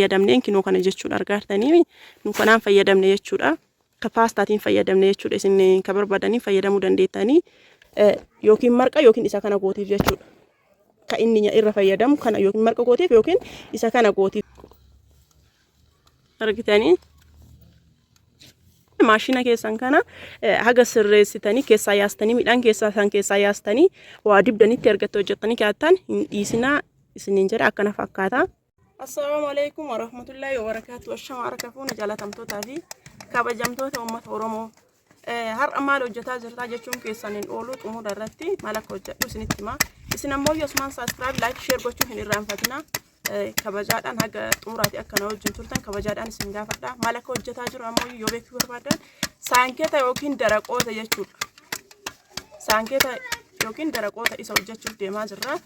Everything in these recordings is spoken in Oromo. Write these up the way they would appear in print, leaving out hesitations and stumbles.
fayyadamneen kinoo kana jechuudha argaartanii nu kanaan fayyadamne jechuudha ka paastaatiin fayyadamne jechuudha isin ka barbaadanii fayyadamuu dandeettanii yookiin marqa yookiin isa kana gootiif jechuudha ka inni irra fayyadamu kana yookiin marqa gootiif yookiin isa kana gootiif argitanii maashina keessan kana haga sirreessitanii keessaa yaastanii midhaan keessaa yaastanii waa dibdanitti argattoo hojjettanii kaattan hin dhiisinaa isiniin jedha akkana fakkaata. Assalamu alaikum warahmatullahi wabarakatuh. Ashama arkafuun jaalatamtootaa fi kabajamtoota uummata Oromoo. Har'a maal hojjetaa jirtaa jechuun keessaniin ooluu xumura irratti maal akka hojjedhu isinitti himaa. Isin ammoo Osman subscribe like share gochuu hin irraanfatina. Kabajaadhaan haga xumuraatti akkana wajjin turtan kabajaadhaan isin gaafadha. Maal akka hojjetaa jiru ammoo yoo beekuu barbaadan saankeeta yookiin daraqoota jechuudha. Saankeeta yookiin daraqoota isa hojjechuuf deemaa jirra.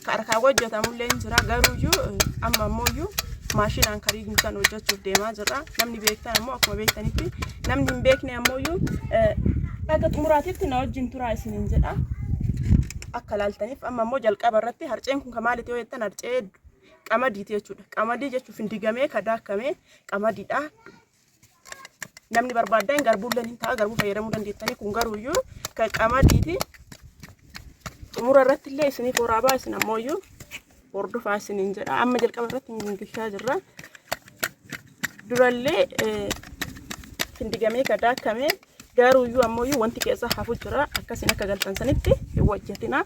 Ka harkaa hojjetamullee hin jira garuuyyuu amma ammoo maashinaan kariin kan hojjechuuf deemaa jirra. Namni beektan ammoo akkuma beektanitti namni hin beekne ammoo haga xumuraatitti na wajjin turaa isiniin jedha. Akka laaltaniif amma ammoo jalqaba irratti harceen kun kamaalitti yoo jettan harcee qamadiiti jechuudha. Qamadii jechuuf hin digamee ka daakamee qamadiidha. Namni barbaadan garbuulleen hin ta'a garbuu fayyadamuu dandeettanii kun garuuyyuu ka qamadiiti. Xumura irratti illee isiniif waraabaa isin ammoo hordofaa isiniin jedha. Amma jalqaba irratti hingishaa jirra. Durallee hin digamee ka daakamee garuuyyuu ammoo wanti keessa hafu jira akkasiin akka galtan sanitti hin hojjetina.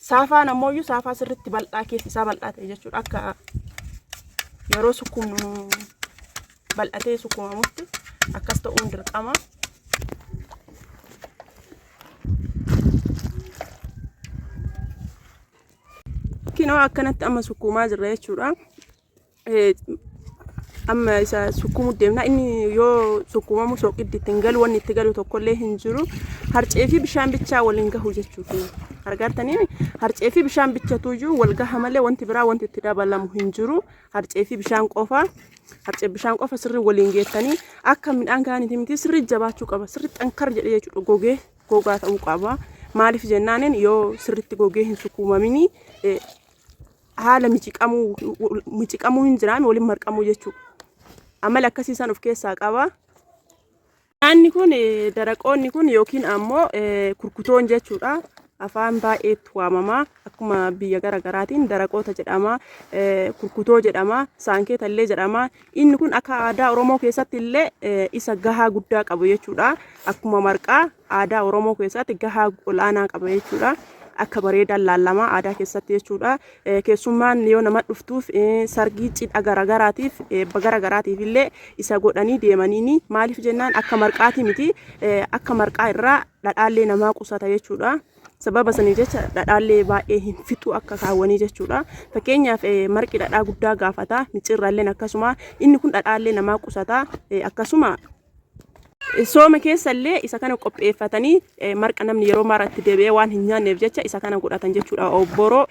Saafaan ammoo saafaa sirriitti bal'aa keessi isaa bal'aa ta'e jechuudha akka yeroo sukkumnu bal'atee sukkumamutti akkas ta'uun dirqama. Kinoo akkanatti amma sukkumaa jirra jechuudha. Amma isa sukkumuu deemna inni yoo sukkumamu soqiddi ittiin galu wanni itti galu tokkollee hin jiru. Harcee fi bishaan bichaa waliin gahu jechuudha. Argaatanii harcee fi bishaan bichatuuyyuu wal gaha malee wanti biraa wanti itti dabalamu hin jiru. Harcee fi bishaan qofa sirrii waliin geettanii akka midhaan gaaniitii miti sirrii jabaachuu qaba. Sirrii xankar jedhee jechuudha gogaa ta'uu qaba. Maaliif jennaaniin yoo sirriitti gogee hin sukkumamini haala miciqamuu hin jiraame waliin marqamuu jechuudha. Amala akkasiisan of keessaa qaba. Nyaanni kun daraqoonni kun yookiin ammoo kurkutoon jechuudha. Afaan baay'eetti waamama akkuma biyya garaagaraatiin daraqoota jedhama, kurkutoo jedhama, saankeeta illee jedhama. Inni kun akka aadaa Oromoo keessatti illee isa gahaa guddaa qabu jechuudha. Akkuma marqaa aadaa Oromoo keessatti gahaa olaanaa qaba jechuudha. Akka bareedan laallama aadaa keessatti jechuudha. Keessummaan yoo nama dhuftuuf sargii cidha garagaraatiif garagaraatiif illee isa godhanii deemaniini maaliif jennaan akka marqaati miti akka marqaa irraa dhadhaallee namaa qusata jechuudha. Sababa sanii jecha dhadhaallee baay'ee hin fixu akka kaawwanii jechuudha. Fakkeenyaaf marqi dhadhaa guddaa gaafata micirraalleen akkasuma inni kun dhadhaallee namaa qusata akkasuma sooma keessallee isa kana qopheeffatanii marqa namni yeroo maratti deebi'ee waan hin nyaanneef jecha isa kana godhatan jechuudha. Obboroo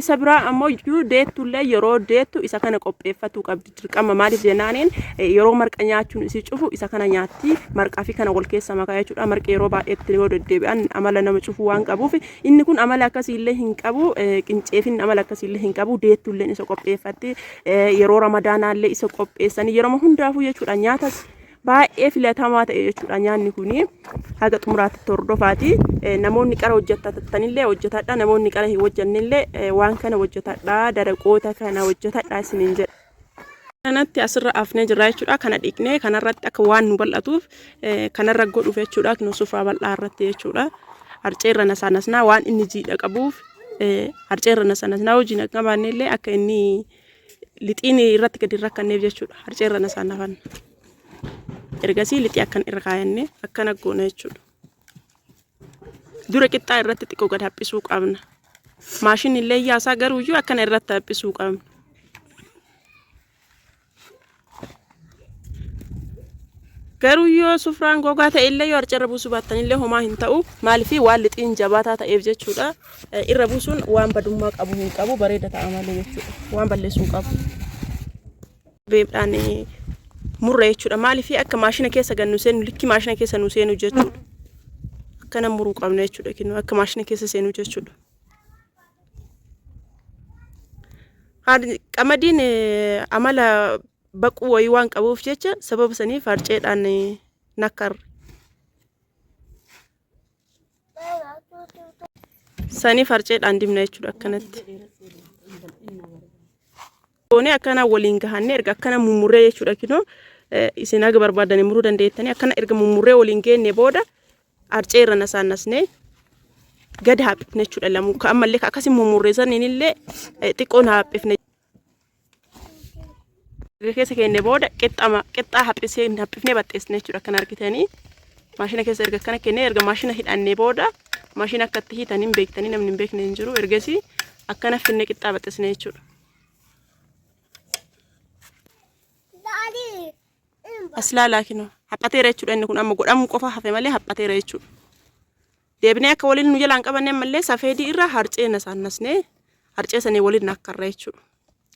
isa biraa ammoo deettullee yeroo deettu isa kana qopheeffatu qabdi dirqama maaliif jennaaniin yeroo marqa nyaachuun isi cufu isa kana nyaatti marqaa fi kana wal keessa makaa jechuudha. Marqi yeroo baay'eetti yoo deddeebi'an amala nama cufu waan qabuuf inni kun amala akkasiillee hin qabu qinceefin amala akkasiillee hin qabu deettulleen isa qopheeffatti yeroo ramadaanaallee isa qopheessanii yeroo hundaafuu jechuudha nyaatas. Baay'ee filatamaa ta'e jechuudha nyaanni kuni haga xumuraatti hordofaati. Namoonni qara hojjetanillee hojjetadha namoonni qara hin hojjennillee waan kana hojjetadha daraqoota kana hojjetadha isiniin jedha. Kanatti asirra afnee jirra jechuudha. Kana dhiqnee kanarratti akka waan nu bal'atuuf kanarra godhuuf jechuudha. Kinu sufraa bal'aa irratti jechuudha. Harceerra nasaanasnaa waan inni jiidha qabuuf harceerra nasaanasnaa hojii akka baannellee akka inni lixiin irratti gadi rakkanneef jechuudha. Harceerra nasaanafan. Ergasii lixii akkan irra kaayannee akkana goona jechuudha. Dura qixxaa irratti xiqqoo gad haphisuu qabna. Maashinni illee yaasaa garuuyyuu akkana irratti haphisuu qabna. Garuuyyoo sufraan gogaa ta'e illee yoo harcarra buusuu baattan illee homaa hin ta'u. Maaliif waan lixiin jabaataa ta'eef jechuudha. Irra buusuun waan badummaa qabu hin qabu bareeda ta'a malee jechuudha. Waan balleessuu qabu. Beebdhaan murra jechuudha. Maaliif akka maashina keessa gannu seenu likki maashina keessa nu seenu jechuudha. Akkana muruu qabna jechuudha. Kinoo akka maashina keessa seenu jechuudha. Qamadiin amala baquu wayii waan qabuuf jecha sababa saniif harceedhaan nakkar. Saniif harceedhaan dibna jechuudha akkanatti. Goonee akkana waliin gahanne erga akkana mummurree jechuudha kinoo isin aga barbaadanii muruu dandeettanii akkana erga mummurree waliin geenne booda harcee irra nasaannasnee gad haaphifne jechuudha lamu ammallee akkasii mummurree saniinillee xiqqoon haaphifne. Keessa keenne booda qixxaa haphisnee baxxeessine jechuudha akkana argitanii maashina keessa erga akkana kennee erga maashina hidhannee booda maashina akkatti hiitaniin beektanii namni hin beekne hin jiru ergasii akkana finne qixxaa baxxeessine jechuudha. Aslaalaa kinoo haphateera jechuudha inni kun amma godhamuu qofa hafe malee haphateera jechuudha. Deebinee akka waliin nu jalaan qabannee mallee safeedii irraa harcee nasaannasnee harcee sanii waliin nakkarra jechuudha.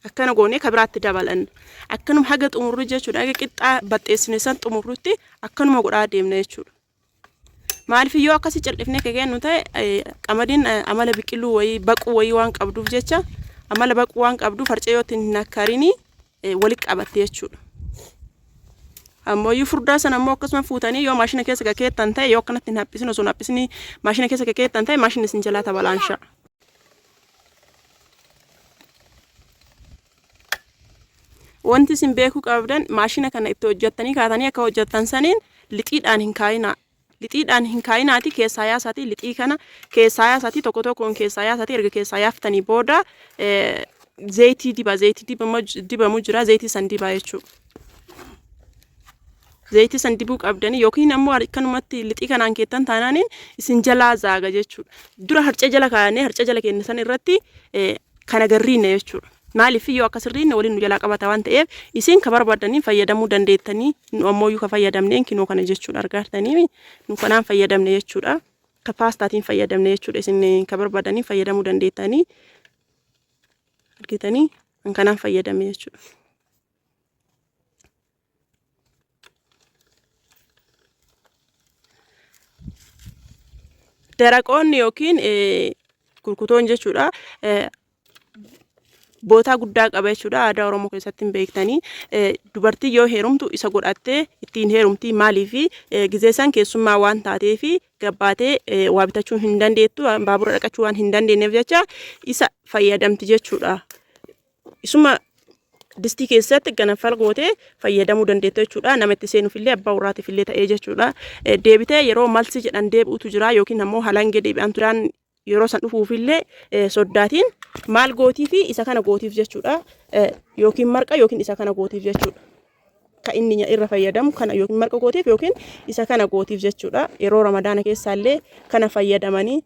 Akkana goonee kabiraatti dabalan akkanuma haga xumurru jechuudha haga qixxaa baxxeessine san xumurrutti akkanuma godhaa deemna jechuudha. Maaliif yoo akkasii cal'ifnee kageennu ta'e qamadiin amala biqiluu wayii baquu wayii waan qabduuf jecha amala baquu waan qabduuf harcee yoo ittiin nakkarini walitti qabatte jechuudha. Ammoo yoo furdaa sana ammoo akkasuma fuutanii yoo maashina keessa kakeettan ta'e yoo akkanatti hin haphisin osoo hin haphisni maashina keessa kakeettan ta'e maashina isin jalaa tabalaansha. Wanti isin beekuu qabdan maashina kana itti hojjettanii kaatanii akka hojjettan saniin lixiidhaan hin kaayinaa. Lixiidhaan hin kaayinaati keessaa yaasaati lixii kana keessaa yaasaati tokko tokkoon keessaa yaasaati erga keessaa yaaftanii booda zayitii dibamu jira zayitii san dibaa jechuudha. Zayitii san dibuu qabdanii yookiin ammoo akkanumatti lixii kanaan keettan taanaaniin isin jalaa zaaga jechuudha. Dura harcee jala kaayannee harcee jala keenya san irratti kana garriinne jechuudha. Maaliif yoo akkasirriinne waliin nu jalaa qabata waan ta'eef isin ka barbaadanii fayyadamuu dandeettanii nu ammoo yoo ka fayyadamneen kinoo kana jechuudha argaatanii nu kanaan fayyadamne jechuudha. Ka paastaatiin fayyadamne jechuudha isin ka barbaadanii fayyadamuu dandeettanii argitanii kanaan fayyadame jechuudha. Daraqoonni yookiin kurkutoon jechuudha bootaa guddaa qaba jechuudha aadaa Oromoo keessatti beektanii dubartii yoo heerumtu isa godhattee ittiin heerumti maaliif gizeessan keessummaa waan taateef gabbaatee waa bitachuu hin dandeettu baabura dhaqachuu waan hin dandeenyeef jecha isa fayyadamti jechuudha. Isuma distii keessatti ganafal gootee fayyadamuu dandeettu jechuudha. Namatti seenuufillee abbaa warraatiifillee ta'ee jechuudha. Deebitee yeroo malsi jedhan deebi'utu jira yookiin ammoo halangee deebi'an turaan yeroo san dhufuufillee soddaatiin maal gootii fi isa kana gootiif jechuudha. Yookiin marqa yookiin isa kana gootiif jechuudha. Ka inni irra fayyadamu kana yookiin marqa gootiif yookiin isa kana gootiif jechuudha. Yeroo ramadaana keessaallee kana fayyadamanii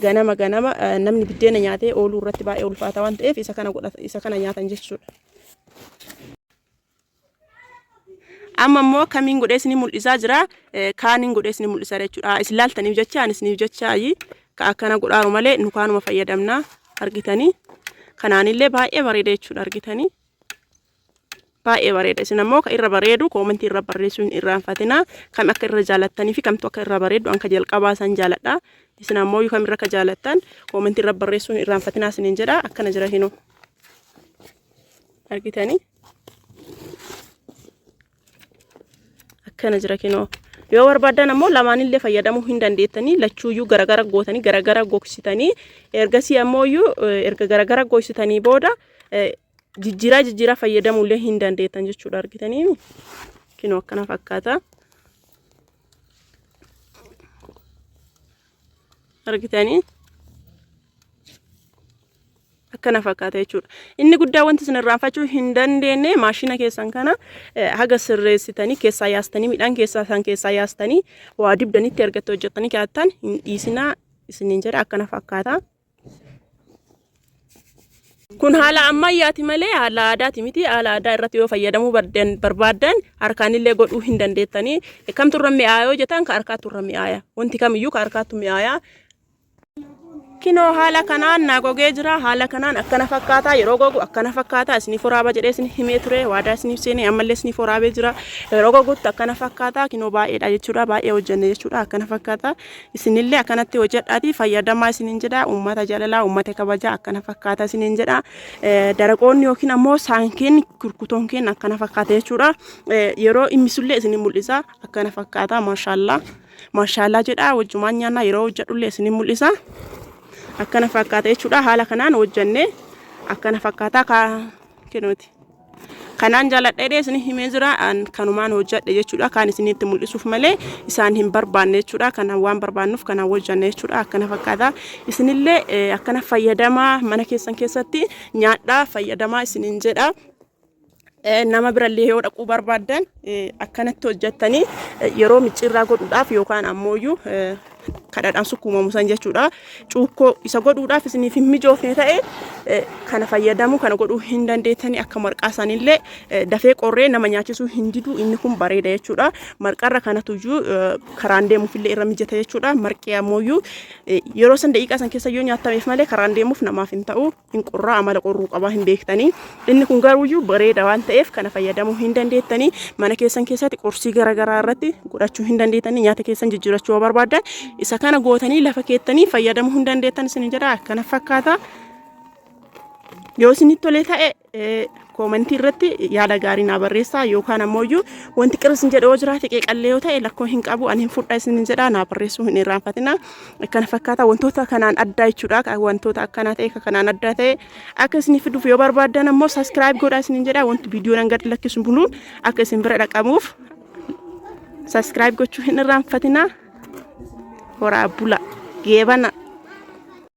ganama namni biddeena nyaatee ooluu irratti baay'ee ulfaata waan ta'eef isa kana nyaatan jechuudha. Amma immoo kamiin godhee isin mul'isaa jira kaaniin godhee isin mul'isaa jechuudha. Isin laaltaniif jecha anisiniif jecha ka akkana godhaaru malee nu kaanuma fayyadamna argitanii. Kanaanillee baay'ee bareeda jechuudha argitanii. Baay'ee bareeda isin ammoo ka irra bareedu koomentii irra barreessuun irraanfatina kam akka irra jaalattanii fi kamtu akka irra bareedu anka jalqabaa san jaaladha. Isin ammoo kam irra ka jaalattan koomentii irra barreessuun irraanfatina isiniin jedha akkana jira hinoo argitanii. Akkana jira kinoo yoo barbaadan ammoo lamaanillee fayyadamuu hin dandeettanii lachuuyyuu garagara gootanii garagara gogsitanii ergasii ammooyyuu erga garagara gogsitanii booda jijjiiraa fayyadamuullee hin dandeettan jechuudha argitanii. Kinoo akkana fakkaata argitanii. Akkana fakkaata jechuudha. Inni guddaa wanti isin irraanfachuu hin dandeenye maashina keessan kana haga sirreessitanii keessaa yaastanii midhaan keessaa yaastanii waa dibdanitti ergatte hojjettanii kaattan hin dhiisinaa isiniin jedha akkana fakkaata. Kun haala ammayyaati malee haala aadaati miti. Haala aadaa irratti yoo fayyadamuu barbaadan harkaanillee godhuu hin dandeettanii. Kamtu irra mi'aaya yoo jettan ka harkaatu irra mi'aaya. Wanti kamiyyuu ka harkaatu mi'aaya. Kinoo haala kanaan naa gogee jira. Haala kanaan akkana fakkaata. Yeroo gogu akkana fakkaata. Isiniif waraaba jedhee isin himee ture. Waadaa isiniif seenee ammallee isiniif waraabee jira. Yeroo gogutti akkana fakkaata. Kinoo baay'eedha jechuudha. Baay'ee hojjenne jechuudha. Akkana fakkaata. Isinillee akkanatti hojjedhaati fayyadamaa isiniin jedha. Uummata jaalalaa, uummata kabajaa akkana fakkaata isiniin jedha. Daraqoonni yookiin ammoo saankiin kurkutoon keenya akkana fakkaata jechuudha. Yeroo immisullee isiniin mul'isa. Akkana fakkaata. Maashaallah. Maashaallah jedha. Wajjumaan nyaanna yeroo hojjedhullee isiniin mul'isa. Akkana fakkaata jechuudha. Haala kanaan hojjenne akkana fakkaata kenooti. Kanaan jaaladhee isin himee jira. Kanumaan hojjedhe jechuudha. Kan isinitti mul'isuuf malee isaan hin barbaanne jechuudha. Kanaan waan barbaannuuf kanaan hojjenne jechuudha. Akkana fakkaata. Isinillee akkana fayyadamaa mana keessan keessatti nyaadhaa fayyadamaa isiniin jedha. Nama birallee yoo dhaquu barbaadan akkanatti hojjettanii yeroo micciirraa godhuudhaaf yookaan ammoo kadhaadhaan sukkuumamu san jechuudha. Cuukkoo isa godhuudhaaf isiniif hin mijoofne ta'e kana fayyadamu kana godhuu hin dandeettanii akka marqaa sanillee dafee qorree nama nyaachisuu hin didu. Inni kun bareeda jechuudha. Marqarra kanatuyyuu karaan deemuufillee irra mijata jechuudha. Marqee ammoo yeroo san daqiiqaa san keessa yoo nyaattameef malee karaan deemuuf namaaf hin ta'u. Hin qorraa amala qorruu qabaa hin beektanii. Inni kun garuuyyuu bareeda waan ta'eef kana fayyadamuu hin dandeettanii. Mana keessan keessatti qorsii garaagaraa irratti godhachuu hin dandeettanii. Nyaata keessan jijjiirachuu barbaadan isa kana gootanii lafa keettanii fayyadamuu hin dandeettan isin jedha. Akkana fakkaata. Yoo isinitti tolee ta'e koomentii irratti yaada gaarii naa barreessaa yookaan ammoo wanti qirris jedhoo jiraate qeeqallee yoo ta'e lakkoo hin qabu ani hin fudha isin jedha. Naa barreessuu hin irraanfatina. Akkana fakkaata. Wantoota kanaan addaa jechuudha. Wantoota akkana ta'e kanaan addaa ta'e akka isiniif fiduuf yoo barbaadan ammoo subscribe godhaa isin jedha. Wanti viidiyoon gad lakkisu buluun akka isin bira dhaqamuuf subscribe gochuu hin irraanfatina. Horaa bula geebana.